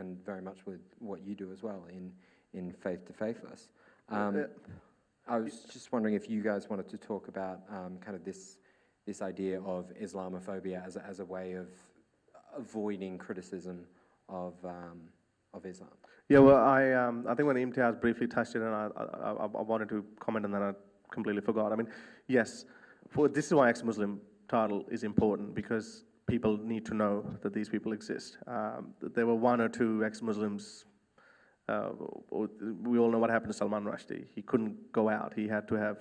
and very much with what you do as well in Faith to Faithless. I was just wondering if you guys wanted to talk about kind of this idea of Islamophobia as a way of avoiding criticism of Islam. Yeah, well, I think when Imtiaz briefly touched it, and I wanted to comment, and then I completely forgot. I mean, yes, this is why ex-Muslim title is important, because people need to know that these people exist. There were one or two ex-Muslims. We all know what happened to Salman Rushdie. He couldn't go out. He had to have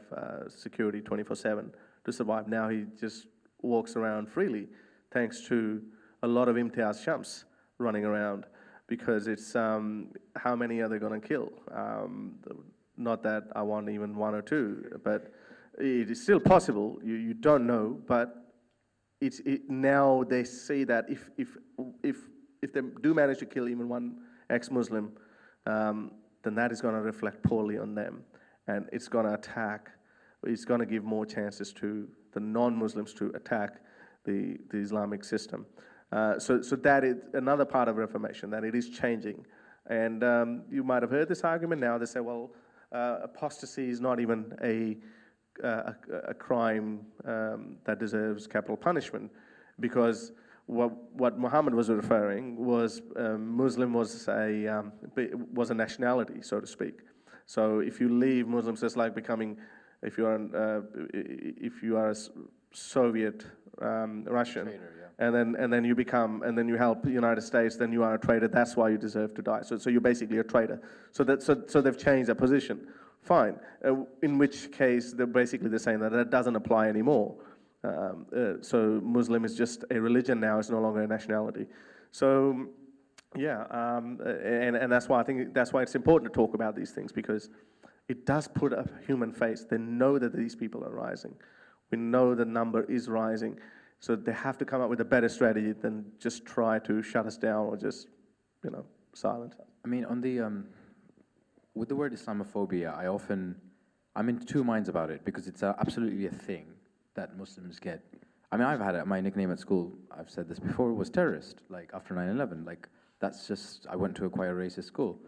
security 24/7 to survive. Now he just walks around freely, thanks to a lot of Imtiaz Shams running around, because it's how many are they going to kill? Not that I want even one or two, but it is still possible. You don't know, but now they say that if they do manage to kill even one ex-Muslim, then that is going to reflect poorly on them, and it's going to give more chances to the non-Muslims to attack the Islamic system. So that is another part of Reformation, that it is changing. And you might have heard this argument now. They say, well, apostasy is not even a crime that deserves capital punishment, because what Muhammad was referring was Muslim was a nationality, so to speak. So if you leave Muslims, it's like becoming, if you are a Soviet Russian, traitor, yeah. and then you help the United States, then you are a traitor. That's why you deserve to die. So you're basically a traitor. So they've changed their position. Fine. In which case they're saying that doesn't apply anymore. So Muslim is just a religion now. It's no longer a nationality. So yeah, and that's why I think that's why it's important to talk about these things, because it does put a human face. They know that these people are rising. We know the number is rising. So they have to come up with a better strategy than just try to shut us down or just, silence us. I mean, on the with the word Islamophobia, I'm in two minds about it, because it's absolutely a thing that Muslims get. I mean, I've had it. My nickname at school, I've said this before, was terrorist, like after 9/11. Like, that's just, I went to a quite a racist school.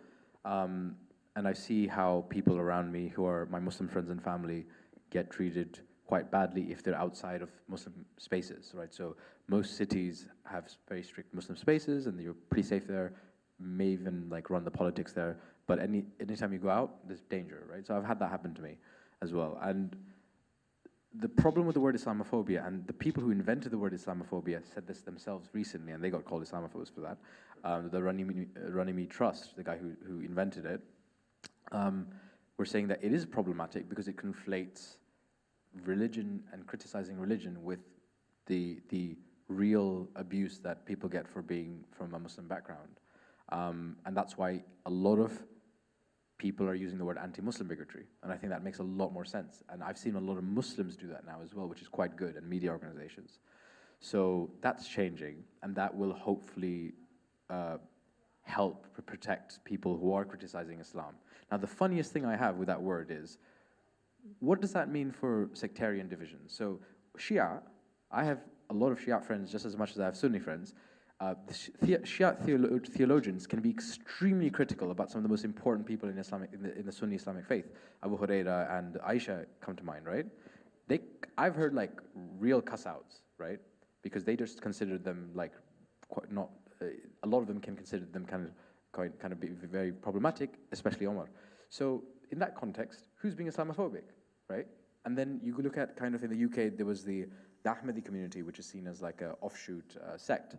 And I see how people around me who are my Muslim friends and family get treated quite badly if they're outside of Muslim spaces, right? So most cities have very strict Muslim spaces, and you're pretty safe there, may even like run the politics there, but anytime you go out, there's danger, right? So I've had that happen to me as well. And the problem with the word Islamophobia, and the people who invented the word Islamophobia said this themselves recently, and they got called Islamophobes for that. The Ranimi Trust, the guy who invented it, were saying that it is problematic because it conflates religion and criticizing religion with the real abuse that people get for being from a Muslim background. And that's why a lot of people are using the word anti-Muslim bigotry. And I think that makes a lot more sense. And I've seen a lot of Muslims do that now as well, which is quite good, and media organizations. So that's changing, and that will hopefully help protect people who are criticizing Islam. Now, the funniest thing I have with that word is, what does that mean for sectarian divisions? So Shia, I have a lot of Shia friends just as much as I have Sunni friends. Shia theologians can be extremely critical about some of the most important people in the Sunni Islamic faith. Abu Huraira and Aisha come to mind, right? I've heard like real cuss-outs, right? Because they just consider them like quite not. A lot of them can consider them kind of be very problematic, especially Omar. So in that context, who's being Islamophobic, right? And then you look at kind of in the UK, there was the Ahmadi community, which is seen as like an offshoot sect.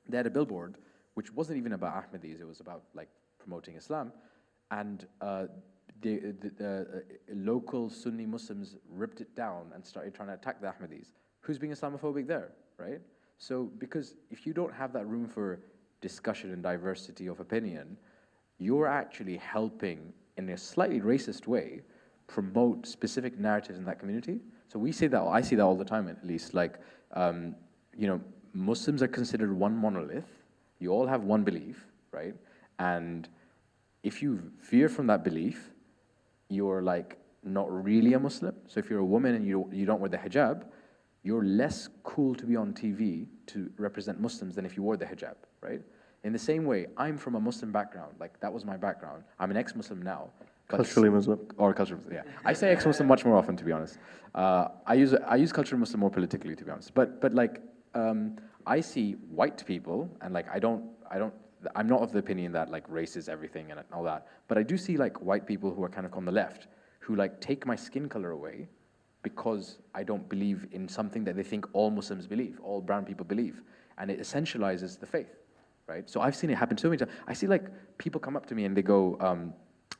They had a billboard, which wasn't even about Ahmadis, it was about like promoting Islam. And the local Sunni Muslims ripped it down and started trying to attack the Ahmadis. Who's being Islamophobic there, right? So, because if you don't have that room for discussion and diversity of opinion, you're actually helping, in a slightly racist way, promote specific narratives in that community. So we say that, I see that all the time at least, like, Muslims are considered one monolith, you all have one belief, right? And if you veer from that belief, you're like not really a Muslim. So if you're a woman and you don't wear the hijab, you're less cool to be on TV to represent Muslims than if you wore the hijab, right? In the same way, I'm from a Muslim background. Like, that was my background. I'm an ex-Muslim now. Culturally Muslim. Or cultural, yeah. I say ex-Muslim much more often, to be honest. I use cultural Muslim more politically, to be honest. But like, I see white people, and like, I'm not of the opinion that like race is everything and all that. But I do see like white people who are kind of on the left, who like take my skin color away because I don't believe in something that they think all Muslims believe, all brown people believe, and it essentializes the faith, right? So I've seen it happen so many times. I see like people come up to me and they go,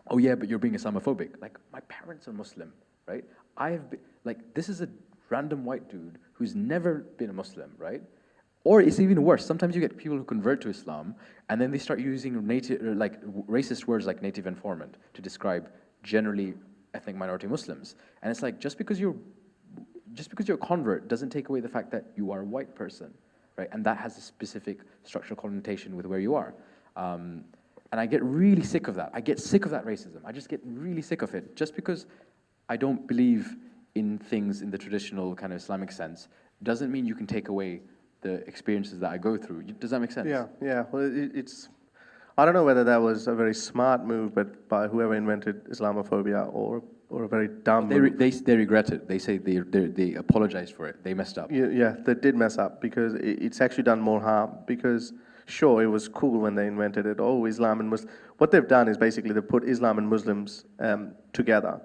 oh yeah, but you're being Islamophobic. Like, my parents are Muslim, right? This is a random white dude who's never been a Muslim, right? Or it's even worse. Sometimes you get people who convert to Islam and then they start using racist words like native informant to describe generally ethnic minority Muslims. And it's like, just because you're a convert doesn't take away the fact that you are a white person, right? And that has a specific structural connotation with where you are. And I get really sick of that. I get sick of that racism. I just get really sick of it. Just because I don't believe in things in the traditional kind of Islamic sense doesn't mean you can take away the experiences that I go through. Does that make sense? Yeah. Well, it's. I don't know whether that was a very smart move, but by whoever invented Islamophobia, or a very dumb move. They regret it. They say they apologize for it. They messed up. Yeah, they did mess up because it's actually done more harm. Because sure, it was cool when they invented it. Oh, Islam and Muslim. What they've done is basically they've put Islam and Muslims together.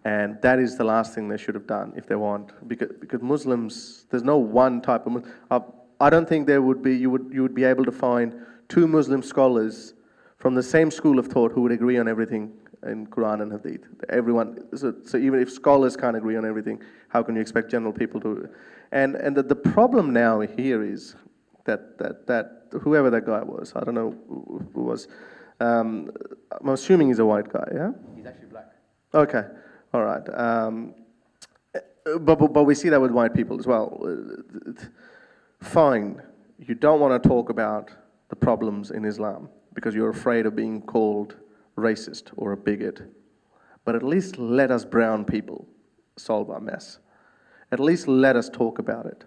And that is the last thing they should have done if they want. Because Muslims, there's no one type of Muslim. I don't think there would be, you would be able to find two Muslim scholars from the same school of thought who would agree on everything in Quran and Hadith. Everyone, so even if scholars can't agree on everything, how can you expect general people to? And the problem now here is that whoever that guy was, I don't know who was, I'm assuming he's a white guy, yeah? He's actually black. Okay, all right. But we see that with white people as well. Fine, you don't want to talk about the problems in Islam because you're afraid of being called racist or a bigot. But at least let us brown people solve our mess. At least let us talk about it.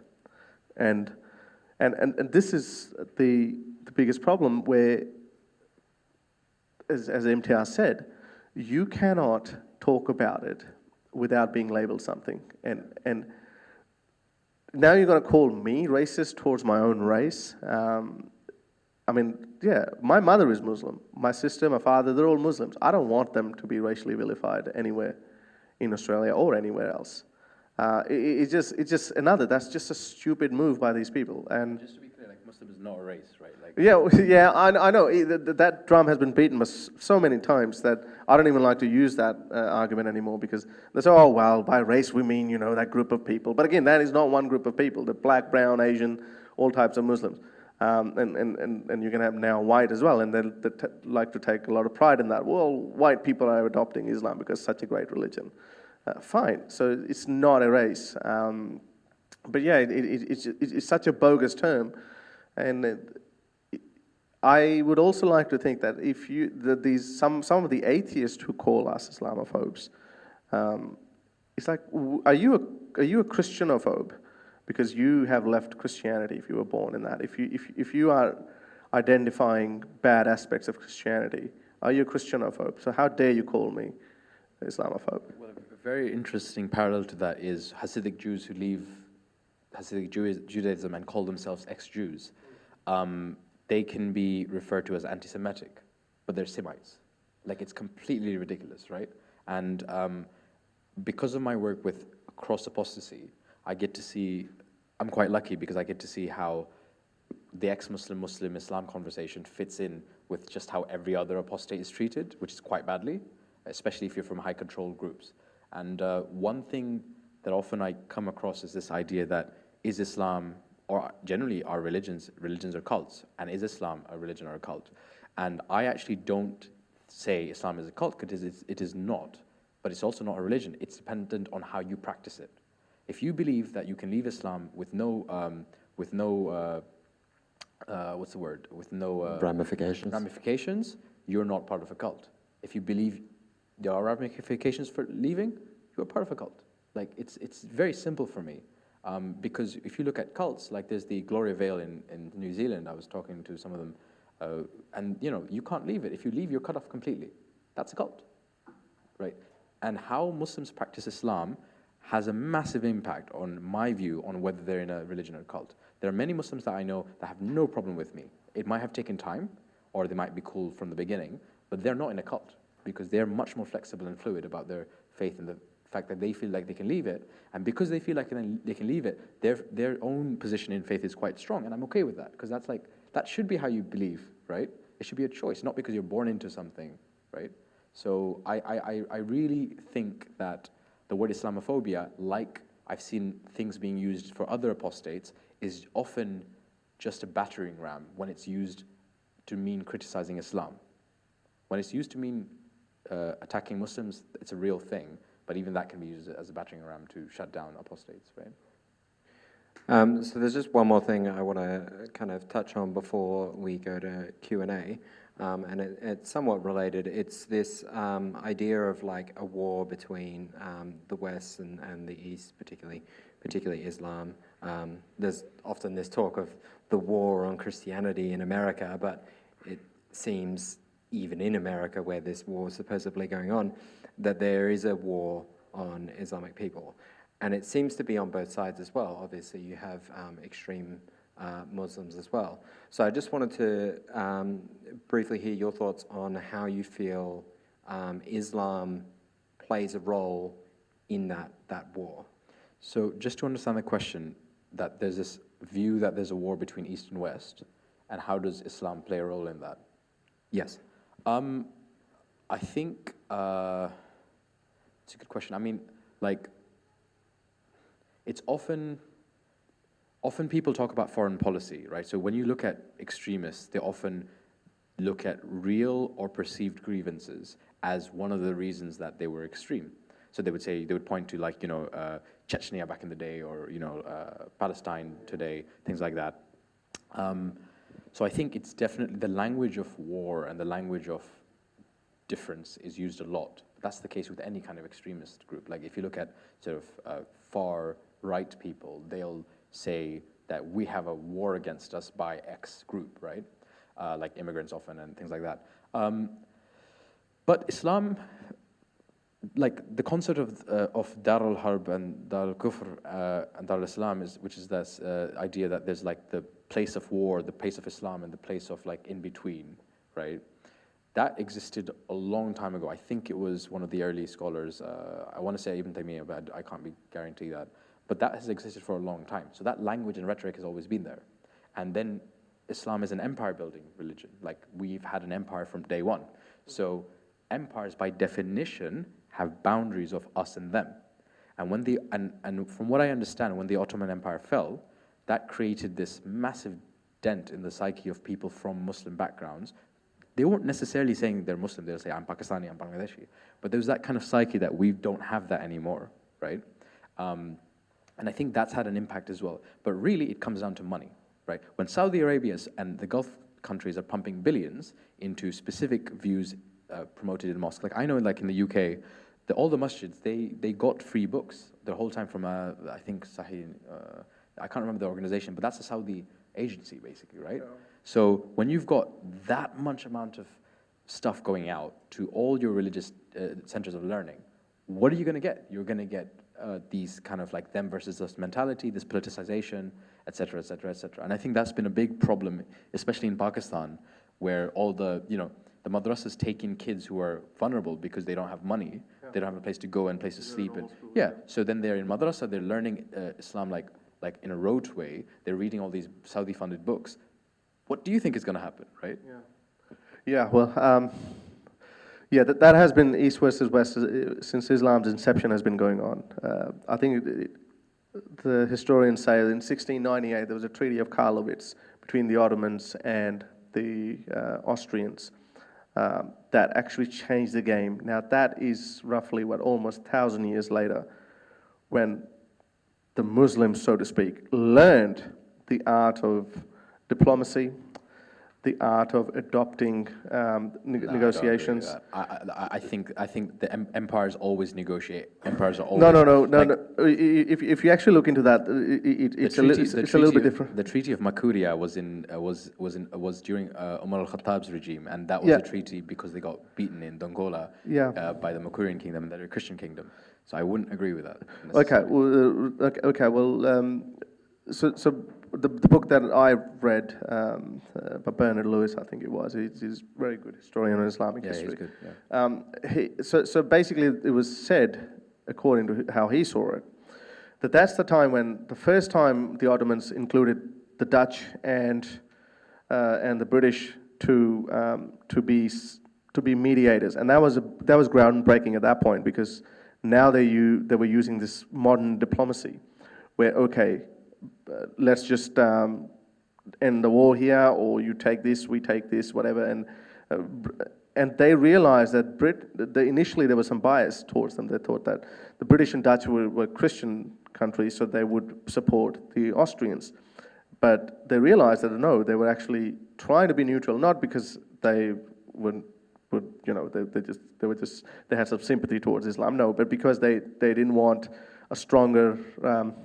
And this is the biggest problem where, as Imtiaz said, you cannot talk about it without being labeled something. And now you're going to call me racist towards my own race? I mean, yeah, my mother is Muslim. My sister, my father, they're all Muslims. I don't want them to be racially vilified anywhere in Australia or anywhere else. It's just another, that's just a stupid move by these people. And just to be clear, like, Muslim is not a race, right? Like, yeah, I know. That drum has been beaten so many times that I don't even like to use that argument anymore, because they say, oh, well, by race we mean, that group of people. But again, that is not one group of people. The black, brown, Asian, all types of Muslims. And you can have now white as well, and they like to take a lot of pride in that. Well, white people are adopting Islam because it's such a great religion. Fine, so it's not a race. But yeah, it's such a bogus term. And I would also like to think that if some of the atheists who call us Islamophobes, it's like, are you a Christianophobe? Because you have left Christianity if you were born in that. If you are identifying bad aspects of Christianity, are you a Christianophobe? So how dare you call me Islamophobe? Well, a very interesting parallel to that is Hasidic Jews who leave Hasidic Judaism and call themselves ex-Jews. They can be referred to as anti-Semitic, but they're Semites. Like, it's completely ridiculous, right? And because of my work with cross-apostasy, I'm quite lucky because I get to see how the ex-Muslim, Muslim, Islam conversation fits in with just how every other apostate is treated, which is quite badly, especially if you're from high-control groups. And one thing that often I come across is this idea that is Islam, or generally are religions or cults, and is Islam a religion or a cult? And I actually don't say Islam is a cult, because it is not, but it's also not a religion. It's dependent on how you practice it. If you believe that you can leave Islam with no ramifications, you're not part of a cult. If you believe there are ramifications for leaving, you're part of a cult. Like, it's very simple for me. Because if you look at cults, like there's the Gloria Vale in New Zealand, I was talking to some of them And you can't leave it. If you leave, you're cut off completely. That's a cult, right? And how Muslims practice Islam has a massive impact on my view on whether they're in a religion or cult. There are many Muslims that I know that have no problem with me. It might have taken time, or they might be cool from the beginning, but they're not in a cult because they're much more flexible and fluid about their faith and the fact that they feel like they can leave it. And because they feel like they can leave it, their own position in faith is quite strong, and I'm okay with that because that should be how you believe, right? It should be a choice, not because you're born into something, right? So I really think that the word Islamophobia, like I've seen things being used for other apostates, is often just a battering ram when it's used to mean criticizing Islam. When it's used to mean attacking Muslims, it's a real thing, but even that can be used as a battering ram to shut down apostates, right? So there's just one more thing I want to kind of touch on before we go to Q&A, and it's somewhat related. It's this idea of like a war between the West and the East, particularly Islam. There's often this talk of the war on Christianity in America, but it seems even in America, where this war is supposedly going on, that there is a war on Islamic people. And it seems to be on both sides as well. Obviously, you have extreme Muslims as well. So I just wanted to briefly hear your thoughts on how you feel Islam plays a role in that war. So just to understand the question, that there's this view that there's a war between East and West, and how does Islam play a role in that? Yes. I think it's a good question. I mean, like, it's often people talk about foreign policy, right? So when you look at extremists, they often look at real or perceived grievances as one of the reasons that they were extreme. So they would point to like, Chechnya back in the day, or, Palestine today, things like that. So I think it's definitely the language of war and the language of difference is used a lot. That's the case with any kind of extremist group. Like if you look at sort of far right people, they'll say that we have a war against us by X group, right? Like immigrants often and things like that. But Islam, like the concept of Dar al-Harb and Dar al-Kufr and Dar al-Islam, which is this idea that there's like the place of war, the place of Islam, and the place of like in between, right? That existed a long time ago. I think it was one of the early scholars, I want to say Ibn Taymiyyah, but I can't guarantee that. But that has existed for a long time. So that language and rhetoric has always been there. And then Islam is an empire-building religion. Like we've had an empire from day one. So empires, by definition, have boundaries of us and them. And when and from what I understand, when the Ottoman Empire fell, that created this massive dent in the psyche of people from Muslim backgrounds. They weren't necessarily saying they're Muslim, they'll say, I'm Pakistani, I'm Bangladeshi. But there's that kind of psyche that we don't have that anymore, right? And I think that's had an impact as well. But really, it comes down to money, right? When Saudi Arabia and the Gulf countries are pumping billions into specific views promoted in mosques, like I know like in the UK, all the masjids, they got free books the whole time from, I think, Sahih, I can't remember the organization, but that's a Saudi agency, basically, right? Yeah. So when you've got that much amount of stuff going out to all your religious centers of learning, what are you going to get? You're going to get these kind of like them versus us mentality, this politicization, et cetera, et cetera, et cetera. And I think that's been a big problem, especially in Pakistan, where all the madrasas take in kids who are vulnerable because they don't have money, they don't have a place to go and place to sleep. And so then they're in madrasa, they're learning Islam like in a rote way, they're reading all these Saudi-funded books. What do you think is going to happen, right? That has been East versus West since Islam's inception has been going on. I think the historians say that in 1698 there was a Treaty of Karlowitz between the Ottomans and the Austrians that actually changed the game. Now that is roughly almost 1,000 years later, when the Muslims, so to speak, learned the art of diplomacy, the art of adopting negotiations. I think the empires always negotiate. Empires are always No. If you actually look into that, it's a little bit different. The Treaty of Macquarie was during Umar al-Khattab's regime, and that was a treaty because they got beaten in Dongola by the Macquarian kingdom, and they're a Christian kingdom. So I wouldn't agree with that. So the book that I read by Bernard Lewis, I think it was, he's a very good historian of Islamic history. He's good, So basically it was said, according to how he saw it, that's the time when the first time the Ottomans included the Dutch and the British to be mediators, and that was groundbreaking at that point, because now they were using this modern diplomacy, where let's just end the war here, or you take this, we take this, whatever. And they realized that initially there was some bias towards them. They thought that the British and Dutch were Christian countries, so they would support the Austrians. But they realized that no, they were actually trying to be neutral, not because they they had some sympathy towards Islam, no, but because they didn't want a stronger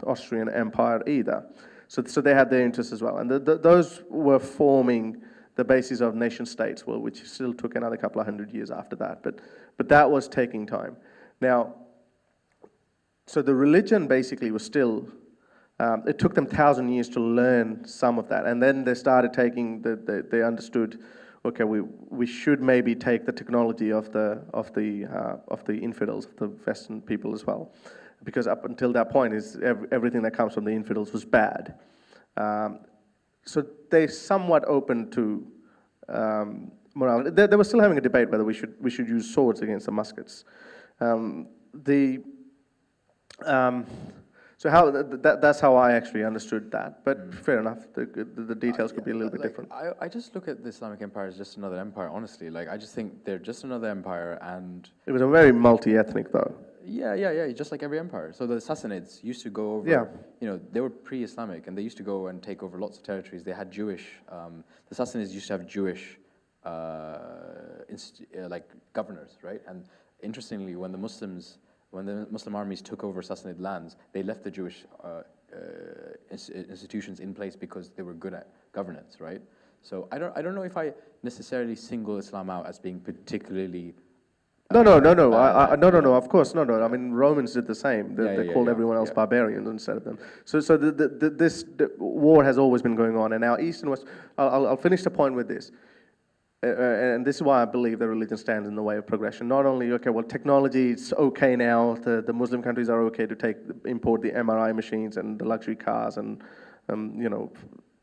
Austrian Empire either. So they had their interests as well. And those were forming the basis of nation states, which still took another couple of 100 years after that. But that was taking time. Now, so the religion basically was still, it took them 1,000 years to learn some of that. And then they started taking, they understood, okay, we should maybe take the technology of the infidels, of the Western people as well. Because up until that point, everything that comes from the infidels was bad. So they're somewhat open to morality. They were still having a debate whether we should use swords against the muskets. That's how I actually understood that. But fair enough, the details could be a little bit different. I just look at the Islamic Empire as just another empire, honestly. I just think they're just another empire, and it was a very multi-ethnic, though. Yeah, just like every empire. So the Sassanids used to go over, they were pre-Islamic, and they used to go and take over lots of territories. They had Jewish, the Sassanids used to have Jewish, governors, right? And interestingly, when the Muslim armies took over Sassanid lands, they left the Jewish institutions in place because they were good at governance, right? So I don't know if I necessarily single Islam out as being particularly. No. Of course, no. I mean, Romans did the same. They called everyone else barbarians instead of them. So this war has always been going on, and now East and West. I'll finish the point with this, and this is why I believe that religion stands in the way of progression. Not only technology is okay now. The Muslim countries are okay to import the MRI machines and the luxury cars and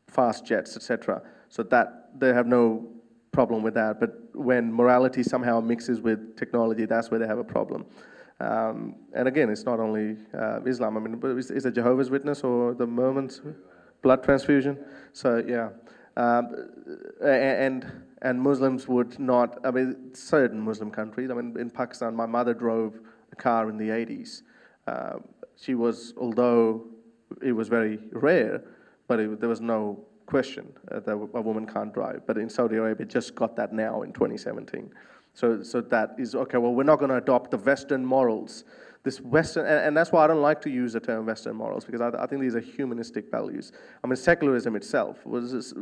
fast jets, etc. So that they have no problem with that, but when morality somehow mixes with technology, that's where they have a problem. And again, it's not only Islam. I mean, but is it Jehovah's Witness or the Mormons? Blood transfusion. So yeah, and Muslims would not. I mean, certain Muslim countries. I mean, in Pakistan, my mother drove a car in the 80s. She was, although it was very rare, but there was no question that a woman can't drive. But in Saudi Arabia, just got that now in 2017. So that is, okay, well, we're not going to adopt the Western morals. This Western, and that's why I don't like to use the term Western morals, because I think these are humanistic values. I mean, secularism itself was this,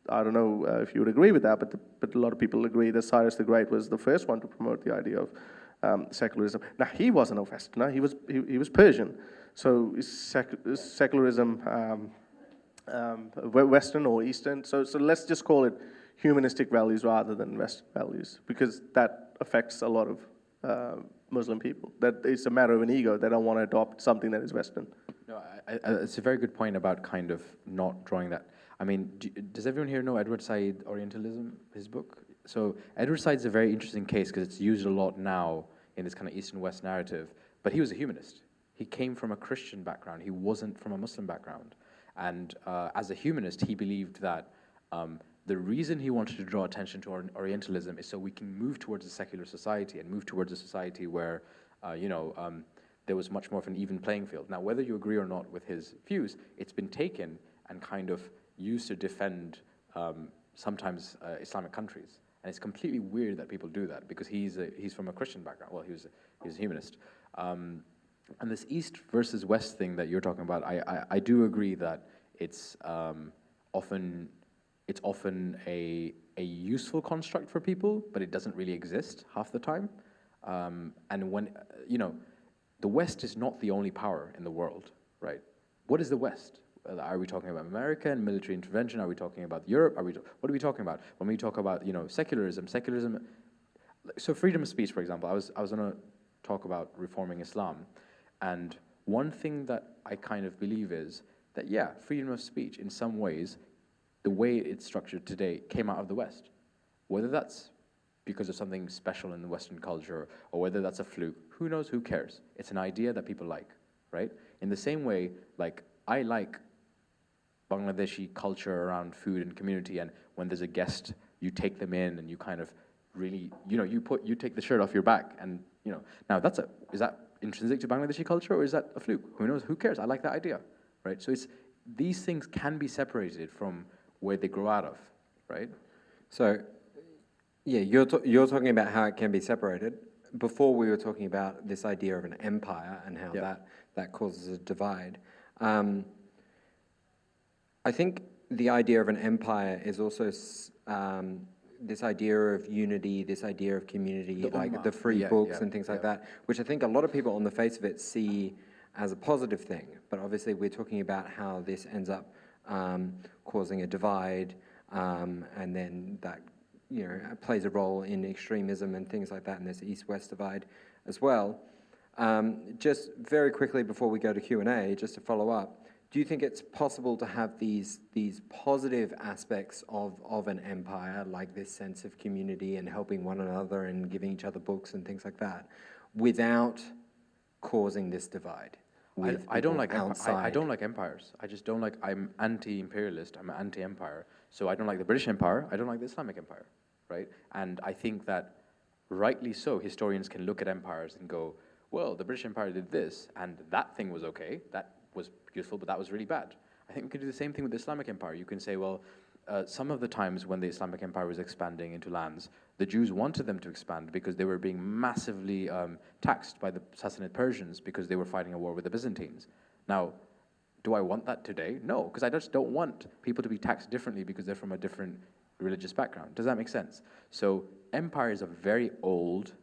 I don't know if you would agree with that, but a lot of people agree that Cyrus the Great was the first one to promote the idea of secularism. Now, he wasn't a Westerner, he was Persian. So is secularism Western or Eastern? So let's just call it humanistic values rather than Western values, because that affects a lot of Muslim people. That it's a matter of an ego. They don't want to adopt something that is Western. No, it's a very good point about kind of not drawing that. I mean, does everyone here know Edward Said Orientalism, his book? So Edward Said's a very interesting case because it's used a lot now in this kind of East and West narrative, but he was a humanist. He came from a Christian background. He wasn't from a Muslim background. And as a humanist, he believed that the reason he wanted to draw attention to Orientalism is so we can move towards a secular society and move towards a society where, there was much more of an even playing field. Now, whether you agree or not with his views, it's been taken and kind of used to defend sometimes Islamic countries. And it's completely weird that people do that because he's from a Christian background. Well, he was a humanist. And this East versus West thing that you're talking about, I do agree that it's often a useful construct for people, but it doesn't really exist half the time. And when, the West is not the only power in the world, right? What is the West? Are we talking about America and military intervention? Are we talking about Europe? What are we talking about? When we talk about, secularism, so freedom of speech, for example, I was going to talk about reforming Islam, and one thing that I kind of believe is that, yeah, freedom of speech, in some ways, the way it's structured today came out of the West. Whether that's because of something special in the Western culture, or whether that's a fluke, who knows, who cares? It's an idea that people like, right? In the same way, like, I like Bangladeshi culture around food and community, and when there's a guest, you take them in and you kind of really, you take the shirt off your back, and, now is that intrinsic to Bangladeshi culture, or is that a fluke? Who knows, who cares? I like that idea, right? So these things can be separated from where they grow out of, right? So, yeah, you're talking about how it can be separated. Before we were talking about this idea of an empire and how that causes a divide. I think the idea of an empire is also this idea of unity, this idea of community, like the free books and things like that, which I think a lot of people on the face of it see as a positive thing. But obviously we're talking about how this ends up causing a divide, and then that plays a role in extremism and things like that, and this East-West divide as well. Just very quickly before we go to Q&A, just to follow up, do you think it's possible to have these positive aspects of an empire, like this sense of community and helping one another and giving each other books and things like that, without causing this divide? I don't like I don't like empires. I just don't like. I'm anti-imperialist. I'm anti-empire. So I don't like the British Empire. I don't like the Islamic Empire, right? And I think that, rightly so, historians can look at empires and go, well, the British Empire did this, and that thing was okay. That was useful, but that was really bad. I think we can do the same thing with the Islamic Empire. You can say, well, some of the times when the Islamic Empire was expanding into lands, the Jews wanted them to expand because they were being massively taxed by the Sassanid Persians because they were fighting a war with the Byzantines. Now, do I want that today? No, because I just don't want people to be taxed differently because they're from a different religious background. Does that make sense? So empire is a very old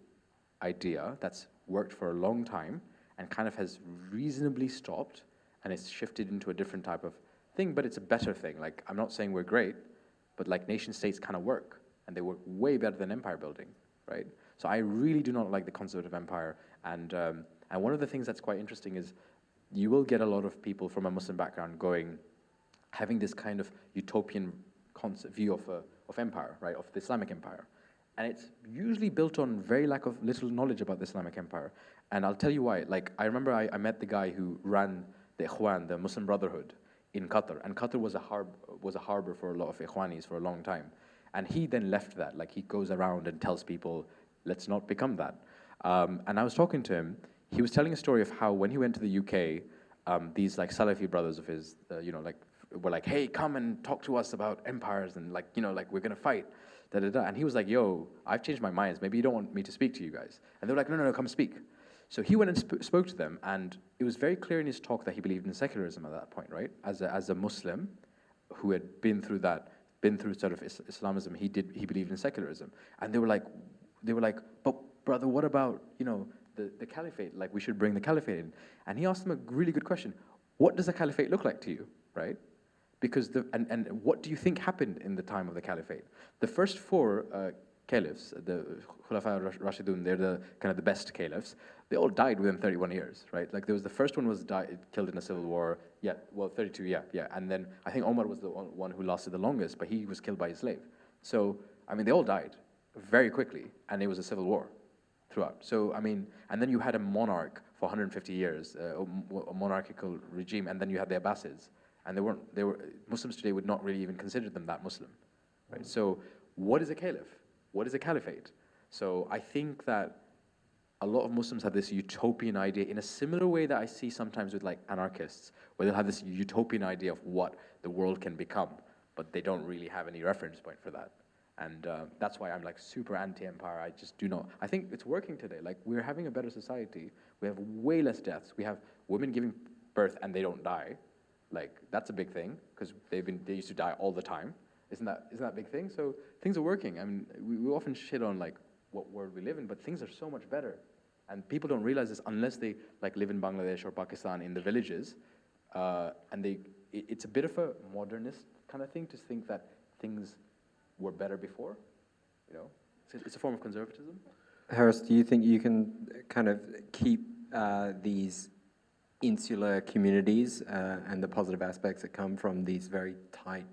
idea that's worked for a long time and kind of has reasonably stopped, and it's shifted into a different type of thing, but it's a better thing. Like, I'm not saying we're great, but like nation states kind of work, and they work way better than empire building, right? So I really do not like the concept of empire, and one of the things that's quite interesting is you will get a lot of people from a Muslim background having this kind of utopian view of empire, right, of the Islamic Empire. And it's usually built on very little knowledge about the Islamic Empire. And I'll tell you why. Like, I remember I met the guy who ran the Ikhwan, the Muslim Brotherhood, in Qatar. And Qatar was a harbor for a lot of Ikhwanis for a long time. And he then left that. Like, he goes around and tells people, let's not become that. And I was talking to him. He was telling a story of how when he went to the UK, these like Salafi brothers of his, were like, hey, come and talk to us about empires and we're gonna fight. Da, da, da. And he was like, yo, I've changed my mind. Maybe you don't want me to speak to you guys. And they were like, no, come speak. So he went and spoke to them, and it was very clear in his talk that he believed in secularism at that point, right? As a Muslim who had been through sort of Islamism, he believed in secularism. And they were like, but brother, what about, the caliphate? Like, we should bring the caliphate in. And he asked them a really good question. What does a caliphate look like to you, right? Because and what do you think happened in the time of the caliphate? The first four caliphs, the Khulafa Rashidun, they're the kind of the best caliphs. They all died within 31 years, right? Like, there was the first one was killed in a civil war. Yeah, well, 32, yeah. And then I think Omar was the one who lasted the longest, but he was killed by his slave. So, I mean, they all died very quickly, and it was a civil war throughout. So, I mean, and then you had a monarch for 150 years, a monarchical regime, and then you had the Abbasids. And Muslims today would not really even consider them that Muslim, right? So what is a caliph? What is a caliphate? So I think that a lot of Muslims have this utopian idea in a similar way that I see sometimes with like anarchists, where they'll have this utopian idea of what the world can become. but they don't really have any reference point for that. And that's why I'm like super anti-empire. I just do not. I think it's working today. Like, we're having a better society. We have way less deaths. We have women giving birth and they don't die. Like, that's a big thing, because they used to die all the time. Isn't that a big thing? So things are working. I mean, we often shit on like what world we live in, but things are so much better. And people don't realize this unless they like live in Bangladesh or Pakistan in the villages. And it's a bit of a modernist kind of thing to think that things were better before, you know? It's a form of conservatism. Harris, do you think you can kind of keep these insular communities and the positive aspects that come from these very tight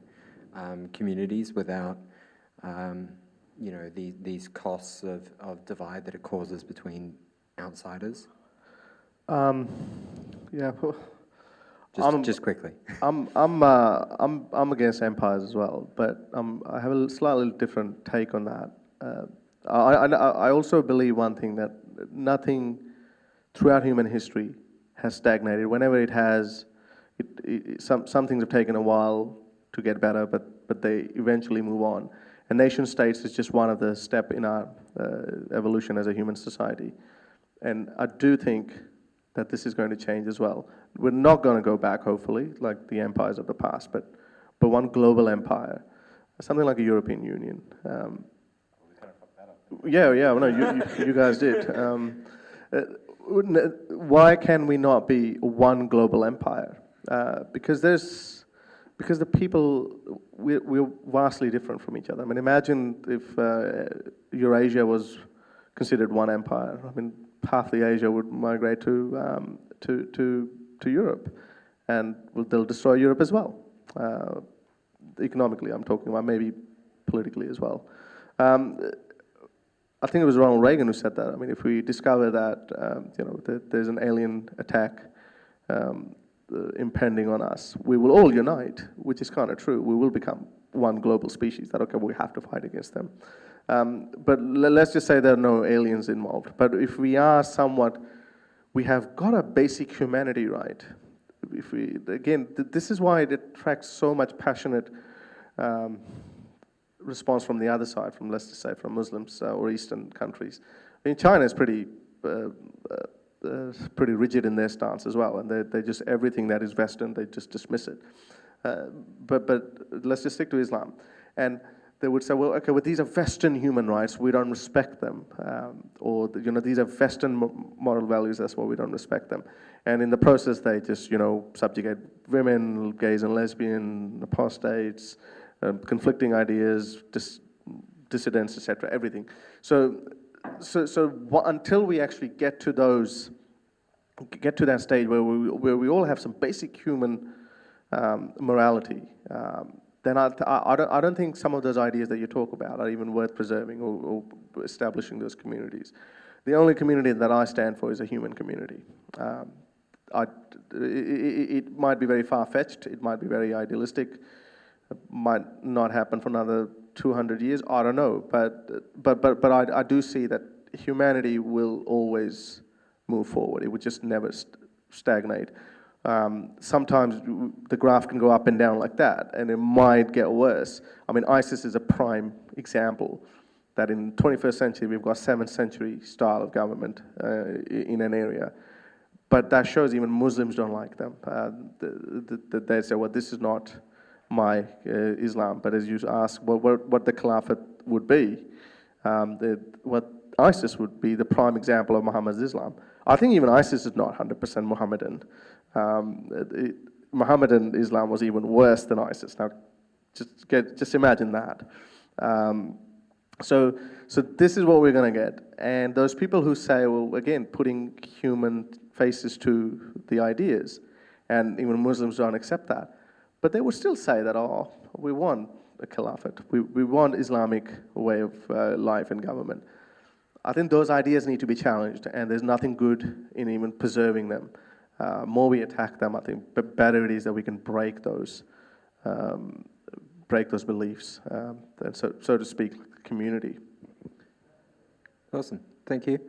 communities without, you know, these costs of divide that it causes between outsiders? Yeah. Just quickly. I'm against empires as well, but I have a slightly different take on that. I also believe one thing, that nothing throughout human history has stagnated. Whenever it has, some things have taken a while to get better, but they eventually move on. And nation states is just one of the steps in our evolution as a human society. And I do think that this is going to change as well. We're not going to go back, hopefully, like the empires of the past, but one global empire, something like a European Union. Yeah, no, you guys did. Why can we not be one global empire? Because the people, we're vastly different from each other. I mean, imagine if Eurasia was considered one empire. I mean, half the Asia would migrate to Europe, and they'll destroy Europe as well. Economically, I'm talking about, maybe politically as well. I think it was Ronald Reagan who said that. I mean, if we discover that you know, that there's an alien attack impending on us, we will all unite, which is kind of true. We will become one global species. That, okay, we have to fight against them. But let's just say there are no aliens involved. But if we are somewhat, we have got a basic humanity right. If we, again, this is why it attracts so much passionate response from the other side, from, let's just say, from Muslims or Eastern countries. I mean, China is pretty rigid in their stance as well, and they just, everything that is Western, they just dismiss it. But let's just stick to Islam. And they would say, well, okay, well, these are Western human rights, we don't respect them. Or, you know, these are Western moral values, that's why we don't respect them. And in the process, they just, you know, subjugate women, gays and lesbian, apostates, conflicting ideas, dissidents, etc., everything. So until we actually get to that stage where we all have some basic human morality, then I don't think some of those ideas that you talk about are even worth preserving or establishing those communities. The only community that I stand for is a human community. It might be very far-fetched, it might be very idealistic, it might not happen for another 200 years, I don't know, but I do see that humanity will always move forward. It would just never stagnate. Sometimes the graph can go up and down like that, and it might get worse. I mean, ISIS is a prime example that in 21st century we've got 7th century style of government in an area. But that shows even Muslims don't like them. They say, well, this is not my Islam. But as you ask what the Caliphate would be, what ISIS would be the prime example of Muhammad's Islam. I think even ISIS is not 100% Muhammadan. Muhammadan Islam was even worse than ISIS. Now, just imagine that. So this is what we're going to get. And those people who say, well, again, putting human faces to the ideas, and even Muslims don't accept that, but they would still say that, oh, we want a caliphate. We want Islamic way of life and government. I think those ideas need to be challenged, and there's nothing good in even preserving them. More we attack them, I think, the better it is that we can break those beliefs, and so to speak, like the community. Awesome, thank you.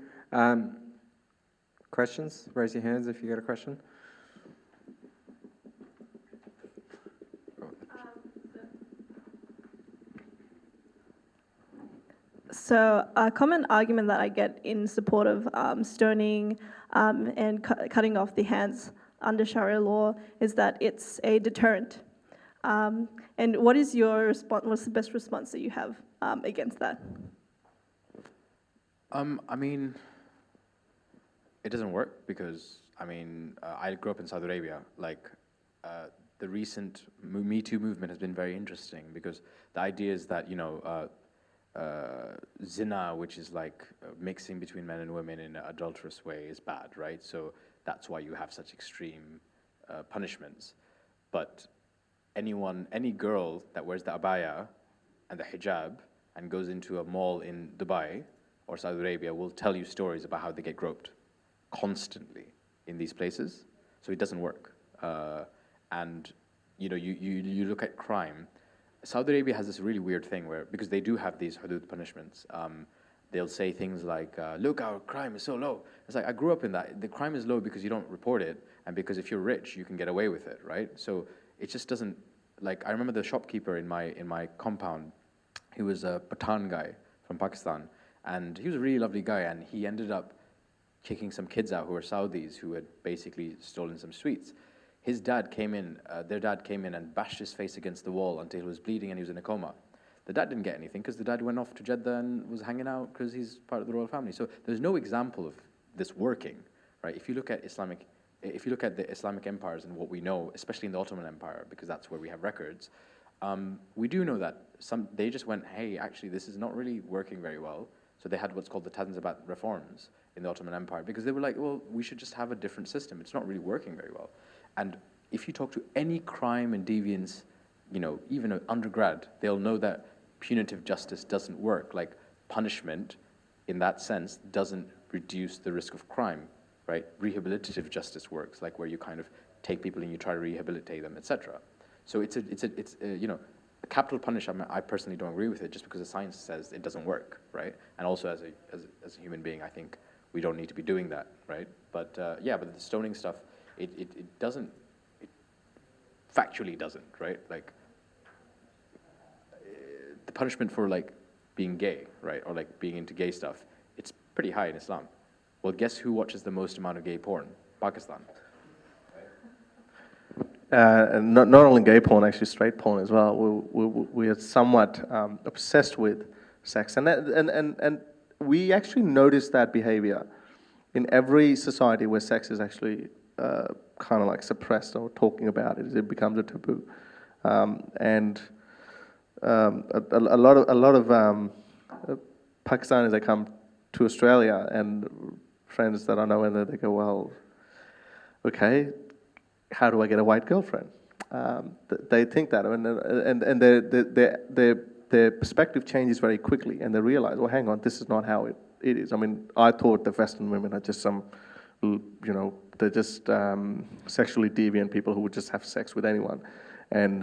Questions? Raise your hands if you got a question. So a common argument that I get in support of stoning and cutting off the hands under Sharia law is that it's a deterrent. And what is your response? What's the best response that you have against that? I mean, it doesn't work because, I mean, I grew up in Saudi Arabia. Like, the recent Me Too movement has been very interesting because the idea is that, you know, zina, which is like mixing between men and women in an adulterous way, is bad, right? So that's why you have such extreme punishments. But any girl that wears the abaya and the hijab and goes into a mall in Dubai or Saudi Arabia will tell you stories about how they get groped constantly in these places. So it doesn't work. And you know, you look at crime. Saudi Arabia has this really weird thing where, because they do have these hudud punishments, they'll say things like, look, our crime is so low. It's like, I grew up in that. The crime is low because you don't report it, and because if you're rich, you can get away with it, right? So it just doesn't, like, I remember the shopkeeper in my compound, he was a Pathan guy from Pakistan, and he was a really lovely guy, and he ended up kicking some kids out who were Saudis who had basically stolen some sweets. His dad came in, their dad came in and bashed his face against the wall until he was bleeding and he was in a coma. The dad didn't get anything because the dad went off to Jeddah and was hanging out because he's part of the royal family. So there's no example of this working, right? If you look at the Islamic empires and what we know, especially in the Ottoman Empire, because that's where we have records, we do know that they just went, hey, actually this is not really working very well. So they had what's called the Tanzibat reforms in the Ottoman Empire because they were like, well, we should just have a different system. It's not really working very well. And if you talk to any crime and deviance, you know, even an undergrad, they'll know that punitive justice doesn't work. Like, punishment, in that sense, doesn't reduce the risk of crime, right? Rehabilitative justice works, like where you kind of take people and you try to rehabilitate them, etc. So it's you know, capital punishment. I personally don't agree with it, just because the science says it doesn't work, right? And also, as a human being, I think we don't need to be doing that, right? But yeah, but the stoning stuff. It doesn't, it factually doesn't, right? Like, the punishment for, like, being gay, right? Or, like, being into gay stuff, it's pretty high in Islam. Well, guess who watches the most amount of gay porn? Pakistan. Not only gay porn, actually straight porn as well. We are somewhat obsessed with sex. And we actually notice that behavior in every society where sex is actually kind of like suppressed or talking about it. It becomes a taboo, and a lot of Pakistanis that come to Australia, and friends that I know, and they go, well, okay, how do I get a white girlfriend? They think that, and their perspective changes very quickly, and they realize, well, hang on, this is not how it is. I mean, I thought the Western women are just some, you know, they're just sexually deviant people who would just have sex with anyone. And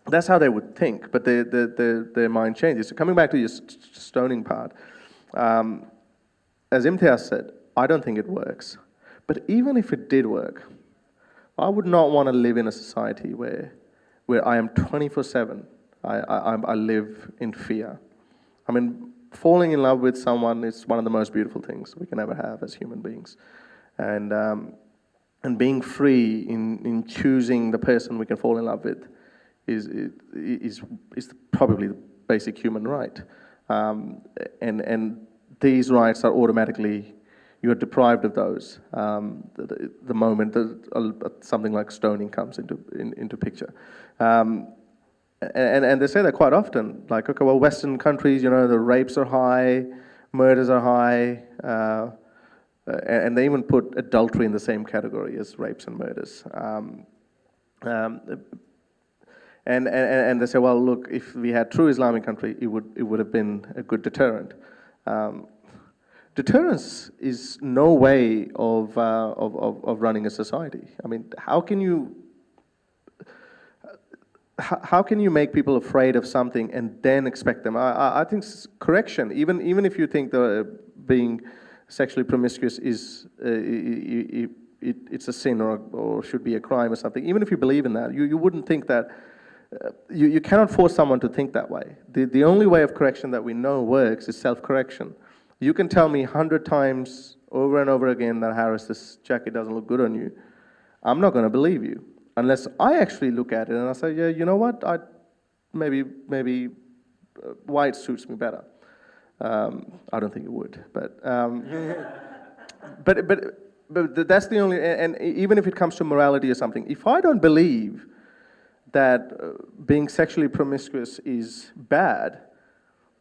that's how they would think, but their mind changes. So coming back to your stoning part, as Imtiaz said, I don't think it works. But even if it did work, I would not want to live in a society where I am 24/7. I live in fear. I mean, falling in love with someone is one of the most beautiful things we can ever have as human beings. And being free in choosing the person we can fall in love with is probably the basic human right. And these rights are automatically, you are deprived of those the moment that something like stoning comes into picture. And they say that quite often, like, okay, well, Western countries, you know, the rapes are high, murders are high, and they even put adultery in the same category as rapes and murders. And they say, well, look, if we had true Islamic country, it would have been a good deterrent. Deterrence is no way of running a society. I mean, how can you make people afraid of something and then expect them? I think correction, even if you think being sexually promiscuous is it's a sin or should be a crime or something, even if you believe in that, you wouldn't think that you cannot force someone to think that way. The only way of correction that we know works is self-correction. You can tell me 100 times over and over again that, Harris, this jacket doesn't look good on you. I'm not going to believe you unless I actually look at it and I say, yeah, you know what, maybe white suits me better. I don't think it would, but but that's the only, and even if it comes to morality or something, if I don't believe that being sexually promiscuous is bad,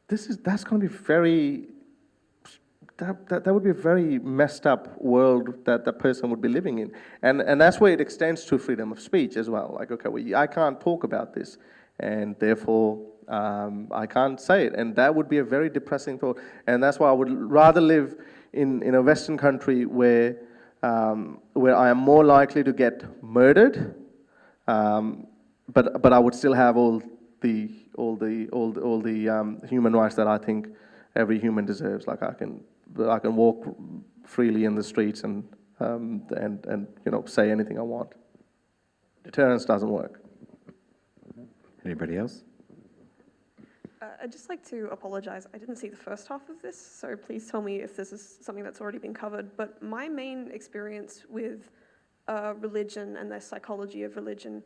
that's going to be very, that would be a very messed up world that that person would be living in. And that's where it extends to freedom of speech as well. Like, okay, well, I can't talk about this, and therefore I can't say it. And that would be a very depressing thought. And that's why I would rather live in a Western country where I am more likely to get murdered, but I would still have all the human rights that I think every human deserves. Like I can walk freely in the streets and say anything I want. Deterrence doesn't work. Anybody else? I'd just like to apologise. I didn't see the first half of this, so please tell me if this is something that's already been covered. But my main experience with religion and the psychology of religion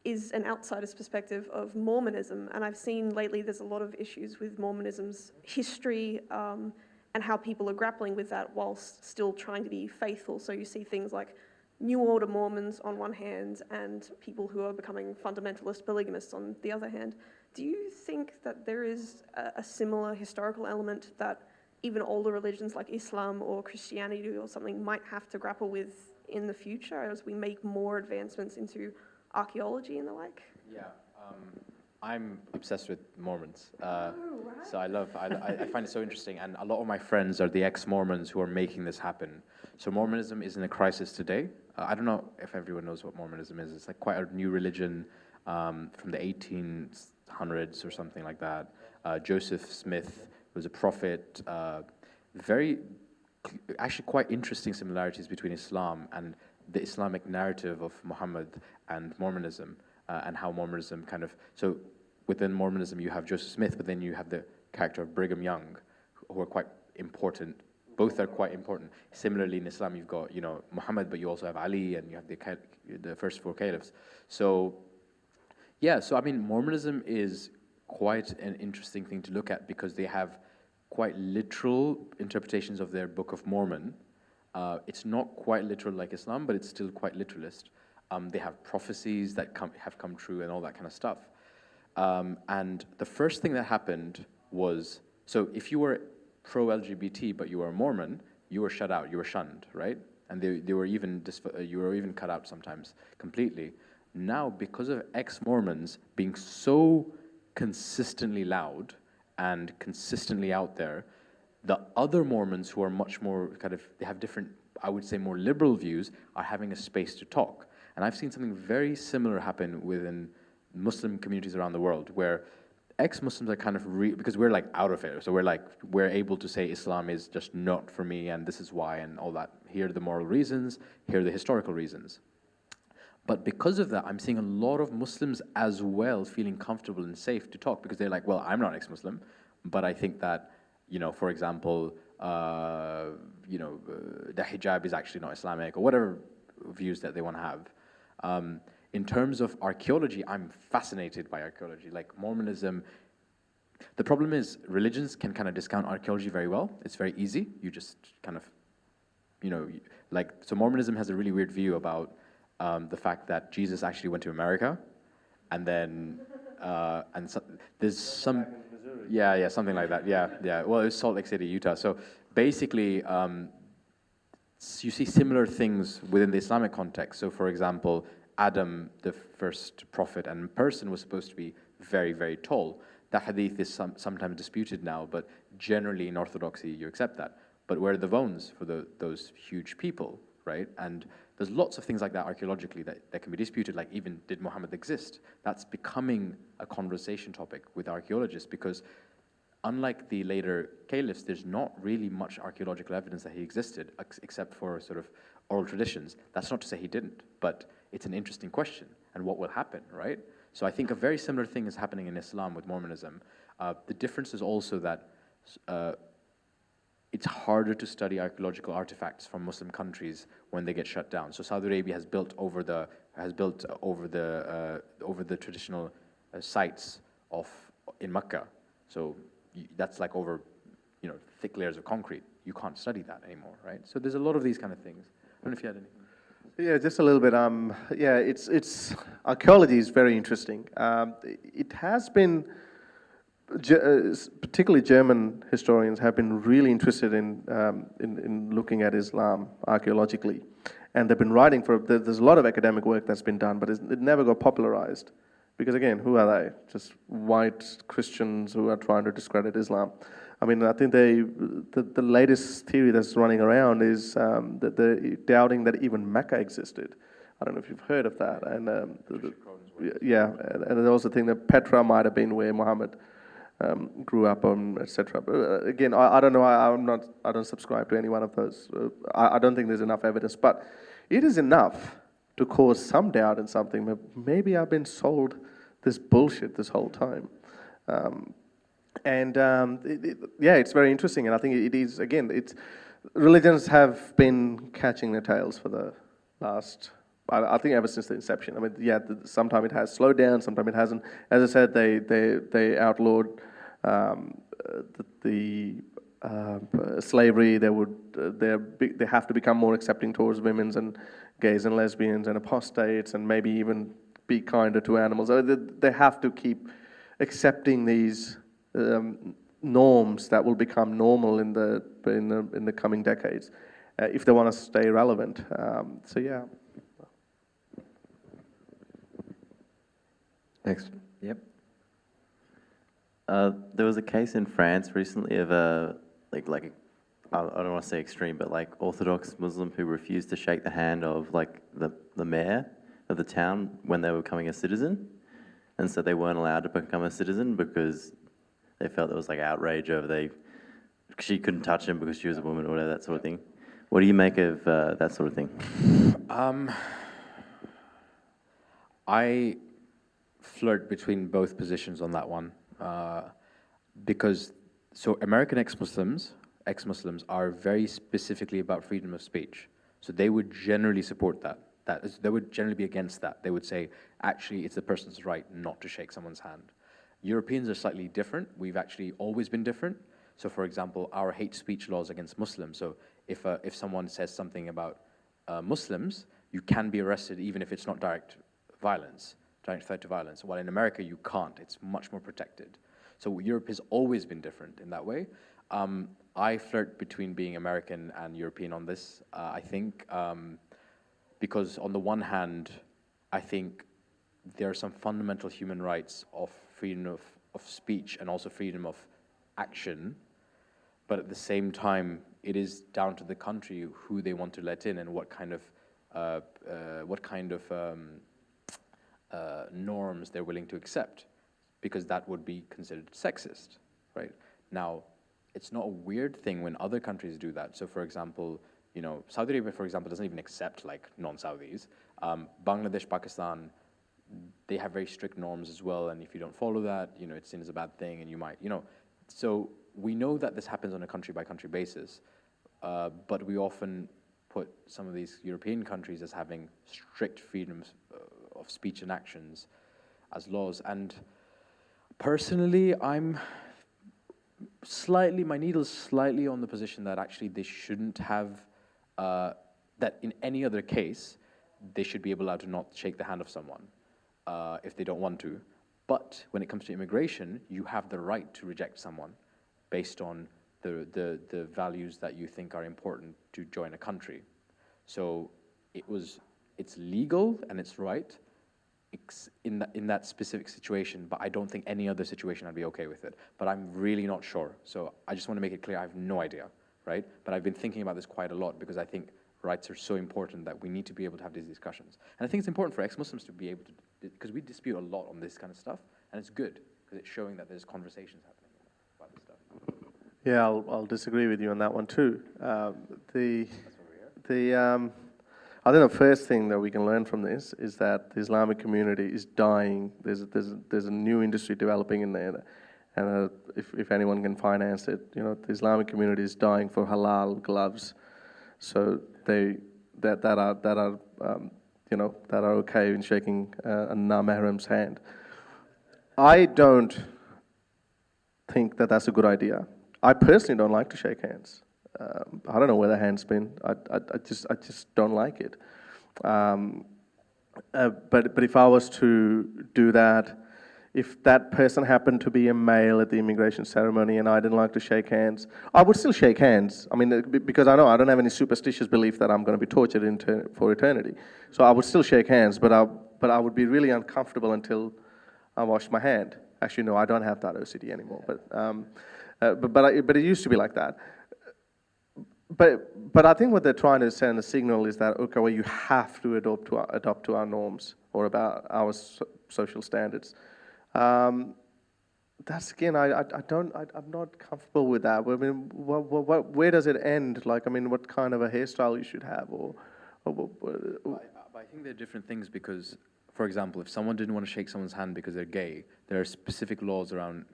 is an outsider's perspective of Mormonism. And I've seen lately there's a lot of issues with Mormonism's history and how people are grappling with that whilst still trying to be faithful. So you see things like New Order Mormons on one hand and people who are becoming fundamentalist polygamists on the other hand. Do you think that there is a similar historical element that even older religions like Islam or Christianity or something might have to grapple with in the future as we make more advancements into archaeology and the like? Yeah, I'm obsessed with Mormons. So I find it so interesting, and a lot of my friends are the ex-Mormons who are making this happen. So Mormonism is in a crisis today. I don't know if everyone knows what Mormonism is. It's like quite a new religion from the 1800s or something like that. Joseph Smith was a prophet. Actually quite interesting similarities between Islam and the Islamic narrative of Muhammad and Mormonism, and how Mormonism so within Mormonism you have Joseph Smith, but then you have the character of Brigham Young, who are quite important. Both are quite important. Similarly, in Islam, you've got Muhammad, but you also have Ali, and you have the first four caliphs. So, yeah. So I mean, Mormonism is quite an interesting thing to look at because they have quite literal interpretations of their Book of Mormon. It's not quite literal like Islam, but it's still quite literalist. They have prophecies that have come true and all that kind of stuff. And the first thing that happened was, so if you were pro-LGBT but you were a Mormon, you were shut out, you were shunned, right? And they were even you were even cut out sometimes completely. Now, because of ex-Mormons being so consistently loud and consistently out there, the other Mormons who are much more they have different, I would say, more liberal views, are having a space to talk. And I've seen something very similar happen within Muslim communities around the world, where ex-Muslims are because we're like out of it, so we're able to say Islam is just not for me, and this is why, and all that. Here are the moral reasons, here are the historical reasons. But because of that, I'm seeing a lot of Muslims as well feeling comfortable and safe to talk, because they're like, well, I'm not ex-Muslim, but I think that, for example, the hijab is actually not Islamic, or whatever views that they want to have. In terms of archaeology, I'm fascinated by archaeology. Like Mormonism, the problem is religions can kind of discount archaeology very well. It's very easy. You just so Mormonism has a really weird view about the fact that Jesus actually went to America, and then there's some, yeah, something like that. Yeah. Well, it was Salt Lake City, Utah. So basically, you see similar things within the Islamic context. So, for example, Adam, the first prophet and person, was supposed to be very, very tall. That hadith is sometimes disputed now, but generally in Orthodoxy you accept that. But where are the bones for those huge people, right? And there's lots of things like that archaeologically that can be disputed, like even did Muhammad exist? That's becoming a conversation topic with archaeologists, because unlike the later caliphs, there's not really much archaeological evidence that he existed, except for sort of oral traditions. That's not to say he didn't, but it's an interesting question, and what will happen, right? So I think a very similar thing is happening in Islam with Mormonism. The difference is also that it's harder to study archaeological artifacts from Muslim countries when they get shut down. So Saudi Arabia has built over the traditional sites in Mecca. So that's like over, thick layers of concrete. You can't study that anymore, right? So there's a lot of these kind of things. I don't know if you had anything. Yeah, just a little bit. Yeah, it's archaeology is very interesting. It has been, particularly German historians have been really interested in looking at Islam archaeologically, and they've been writing for. There's a lot of academic work that's been done, but it never got popularized, because again, who are they? Just white Christians who are trying to discredit Islam. I mean, I think the latest theory that's running around is that they're doubting that even Mecca existed. I don't know if you've heard of that. And and they also think that Petra might have been where Muhammad grew up on, etc. But again, I don't know. I don't subscribe to any one of those. I don't think there's enough evidence, but it is enough to cause some doubt in something. Maybe I've been sold this bullshit this whole time. It's very interesting, and I think it is, again, religions have been catching their tails for the last, I think ever since the inception. I mean, sometimes it has slowed down, sometimes it hasn't. As I said, they outlawed slavery. They have to become more accepting towards women and gays and lesbians and apostates, and maybe even be kinder to animals. They have to keep accepting these norms that will become normal in the coming decades, if they want to stay relevant. Next. Yep. There was a case in France recently of I don't want to say extreme, but like Orthodox Muslim who refused to shake the hand of like the mayor of the town when they were becoming a citizen, and so they weren't allowed to become a citizen because they felt there was like outrage over she couldn't touch him because she was a woman or whatever, that sort of thing. What do you make of that sort of thing? I flirt between both positions on that one, because American ex-Muslims are very specifically about freedom of speech. So they would generally support that. They would generally be against that. They would say, actually, it's the person's right not to shake someone's hand. Europeans are slightly different. We've actually always been different. So, for example, our hate speech laws against Muslims. So, if someone says something about Muslims, you can be arrested even if it's not direct threat to violence. While in America, you can't. It's much more protected. So, Europe has always been different in that way. I flirt between being American and European on this. I think because on the one hand, I think there are some fundamental human rights of freedom of speech and also freedom of action, but at the same time, it is down to the country who they want to let in and what kind of norms they're willing to accept, because that would be considered sexist, right? Now, it's not a weird thing when other countries do that. So, for example, Saudi Arabia, for example, doesn't even accept like non-Saudis. Bangladesh, Pakistan, they have very strict norms as well, and if you don't follow that, it's seen as a bad thing, and you might, So we know that this happens on a country-by-country basis, but we often put some of these European countries as having strict freedoms of speech and actions as laws. And personally, my needle's slightly on the position that actually they shouldn't have, that in any other case, they should be allowed to not shake the hand of someone if they don't want to. But when it comes to immigration, you have the right to reject someone based on the values that you think are important to join a country. So it's legal and it's right in that specific situation, but I don't think any other situation I'd be okay with it. But I'm really not sure. So I just want to make it clear, I have no idea, right? But I've been thinking about this quite a lot because I think rights are so important that we need to be able to have these discussions. And I think it's important for ex-Muslims to be able to, because we dispute a lot on this kind of stuff, and it's good because it's showing that there's conversations happening about this stuff. Yeah, I'll disagree with you on that one too. I think the first thing that we can learn from this is that the Islamic community is dying. There's a new industry developing in there, and if anyone can finance it, the Islamic community is dying for halal gloves, so that are okay in shaking a non-mahram's hand. I don't think that that's a good idea. I personally don't like to shake hands. I don't know where the hand's been. I just don't like it. But if I was to do that, if that person happened to be a male at the immigration ceremony and I didn't like to shake hands, I would still shake hands. I mean, because I know I don't have any superstitious belief that I'm going to be tortured for eternity. So I would still shake hands, but I would be really uncomfortable until I wash my hand. Actually, no, I don't have that OCD anymore. But it used to be like that. But I think what they're trying to send a signal is that, okay, well, you have to adopt to our norms or about our social standards. That's again, I'm not comfortable with that. I mean, where does it end? Like, I mean, what kind of a hairstyle you should have, or I think they're different things because, for example, if someone didn't want to shake someone's hand because they're gay, there are specific laws around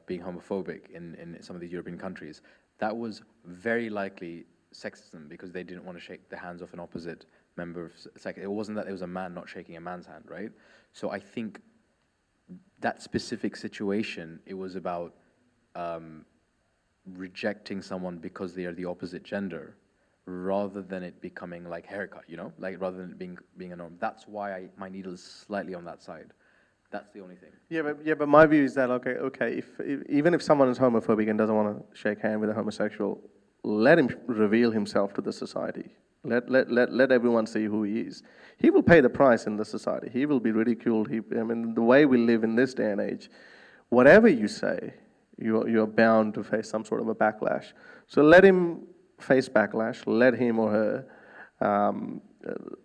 being homophobic in some of these European countries. That was very likely sexism because they didn't want to shake the hands of an opposite member of sex. It wasn't that it was a man not shaking a man's hand, right? So I think that specific situation, it was about rejecting someone because they are the opposite gender, rather than it becoming like haircut, like rather than it being a norm. That's why my needle is slightly on that side. That's the only thing. Yeah, but my view is that okay, even if someone is homophobic and doesn't want to shake hand with a homosexual, let him reveal himself to the society. Let everyone see who he is. He will pay the price in the society. He will be ridiculed. The way we live in this day and age, whatever you say, you're bound to face some sort of a backlash. So let him face backlash. Let him or her